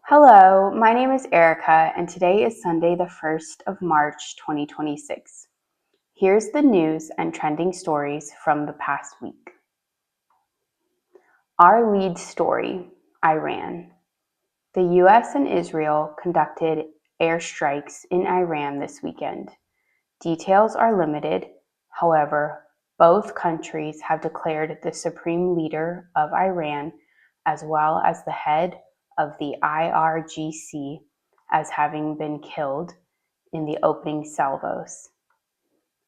Hello, my name is Erika, and today is Sunday, the 1st of March, 2026. Here's the news and trending stories from the past week. Our lead story, Iran. The US and Israel conducted airstrikes in Iran this weekend. Details are limited. However, both countries have declared the supreme leader of Iran, as well as the head of the IRGC, as having been killed in the opening salvos.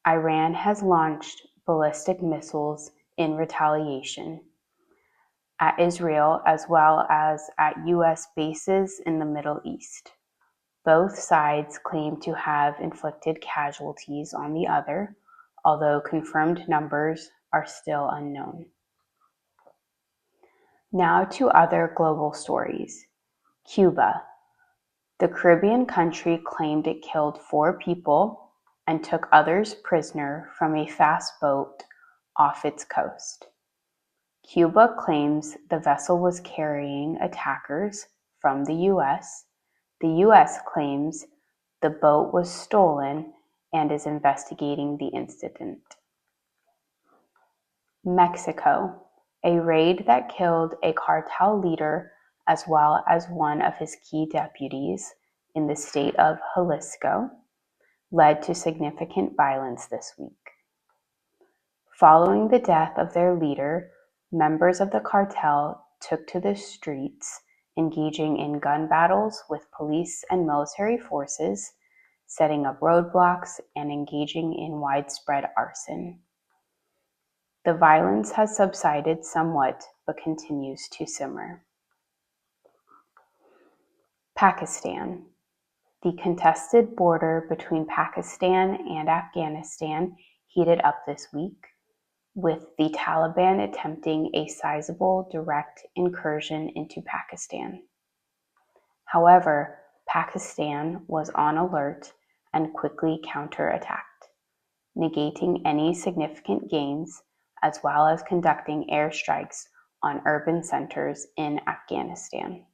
Iran has launched ballistic missiles in retaliation at Israel as well as at US bases in the Middle East. Both sides claim to have inflicted casualties on the other, although confirmed numbers are still unknown. Now to other global stories. Cuba. The Caribbean country claimed it killed 4 people and took others prisoner from a fastboat off its coast. Cuba claims the vessel was carrying attackers from the US. The US claims the boat was stolen and is investigating the incident. Mexico. A raid that killed a cartel leader as well as one of his key deputies in the state of Halisco led to significant violence this week. Following the death of their leader, members of the cartel took to the streets, engaging in gun battles with police and military forces, setting up roadblocks, and engaging in widespread arson. The violence has subsided somewhat but continues to simmer. Pakistan. The contested border between Pakistan and Afghanistan heated up this week, with the Taliban attempting a sizable direct incursion into Pakistan. However, Pakistan was on alert and quickly counterattacked, negating any significant gains as well as conducting airstrikes on urban centers in Afghanistan.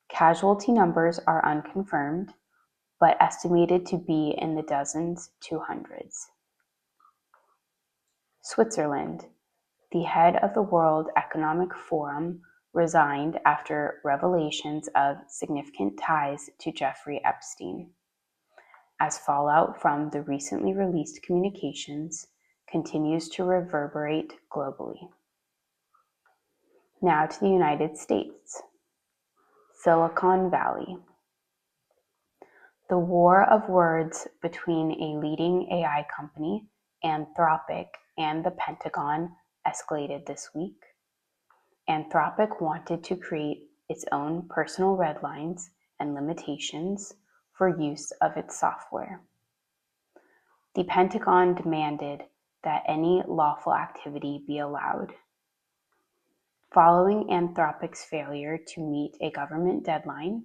Casualty numbers are unconfirmed, but estimated to be in the dozens to hundreds. Switzerland. The head of the World Economic Forum resigned after revelations of significant ties to Jeffrey Epstein, as fallout from the recently released communications continues to reverberate globally. Now to the United States. Silicon Valley. The war of words between a leading AI company, Anthropic, and the Pentagon escalated this week. Anthropic wanted to create its own personal red lines and limitations for use of its software. The Pentagon demanded that any lawful activity be allowed. Following Anthropic's failure to meet a government deadline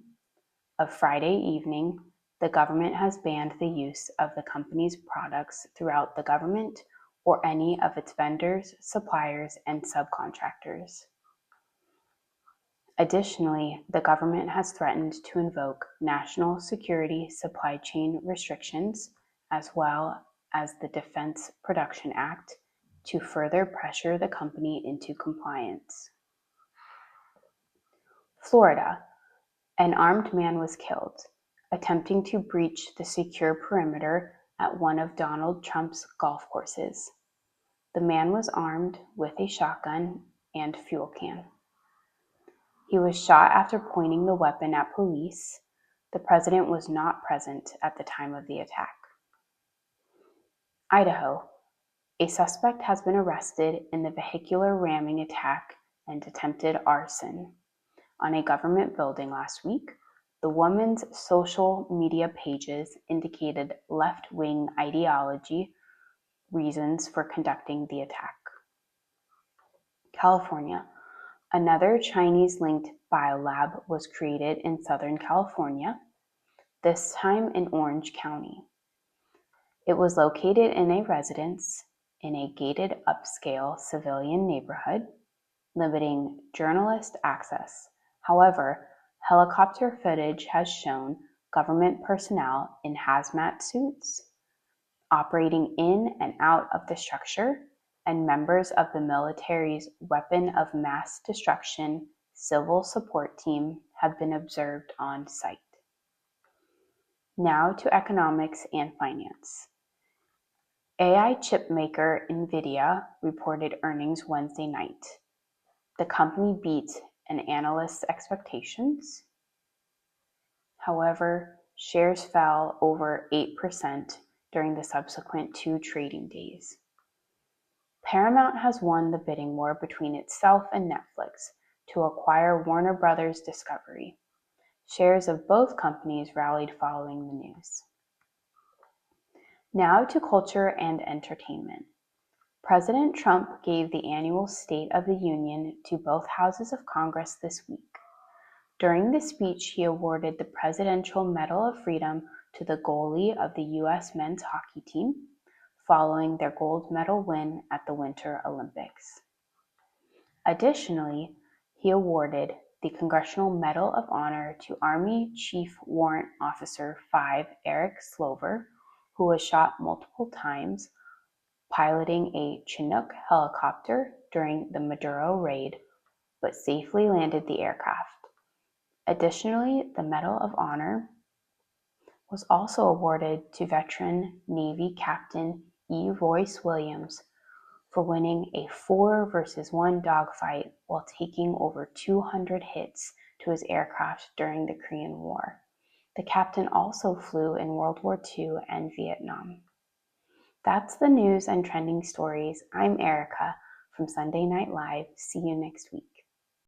of Friday evening, the government has banned the use of the company's products throughout the government or any of its vendors, suppliers, and subcontractors. Additionally, the government has threatened to invoke national security supply chain restrictions, as well as the Defense Production Act, to further pressure the company into compliance. Florida. An armed man was killed, attempting to breach the secure perimeter at one of Donald Trump's golf courses. The man was armed with a shotgun and fuel can. He was shot after pointing the weapon at police. The president was not present at the time of the attack. Idaho. A suspect has been arrested in the vehicular ramming attack and attempted arson on a government building last week. The woman's social media pages indicated left-wing ideology reasons for conducting the attack. California. Another Chinese-linked biolab was created in Southern California, this time in Orange County. It was located in a residence in a gated upscale civilian neighborhood, limiting journalist access. However, Helicopter footage has shown government personnel in hazmat suits operating in and out of the structure, and members of the military's weapon of mass destruction civil support team have been observed on site. Now to economics and finance. AI chip maker NVIDIA reported earnings Wednesday night. The company beat an analyst's expectations. However, shares fell over 8% during the subsequent 2 trading days. Paramount has won the bidding war between itself and Netflix to acquire Warner Brothers Discovery. Shares of both companies rallied following the news. Now to culture and entertainment. President Trump gave the annual State of the Union to both houses of Congress this week. During the speech, he awarded the Presidential Medal of Freedom to the goalie of the U.S. men's hockey team, following their gold medal win at the Winter Olympics. Additionally, he awarded the Congressional Medal of Honor to Army Chief Warrant Officer 5 Eric Slover, who was shot multiple times piloting a Chinook helicopter during the Maduro raid, but safely landed the aircraft. Additionally, the Medal of Honor was also awarded to veteran Navy Captain E. Royce Williams for winning a 4 versus 1 dogfight while taking over 200 hits to his aircraft during the Korean War. The captain also flew in World War II and Vietnam. That's the news and trending stories. I'm Erika from Sunday Nyte Live. See you next week.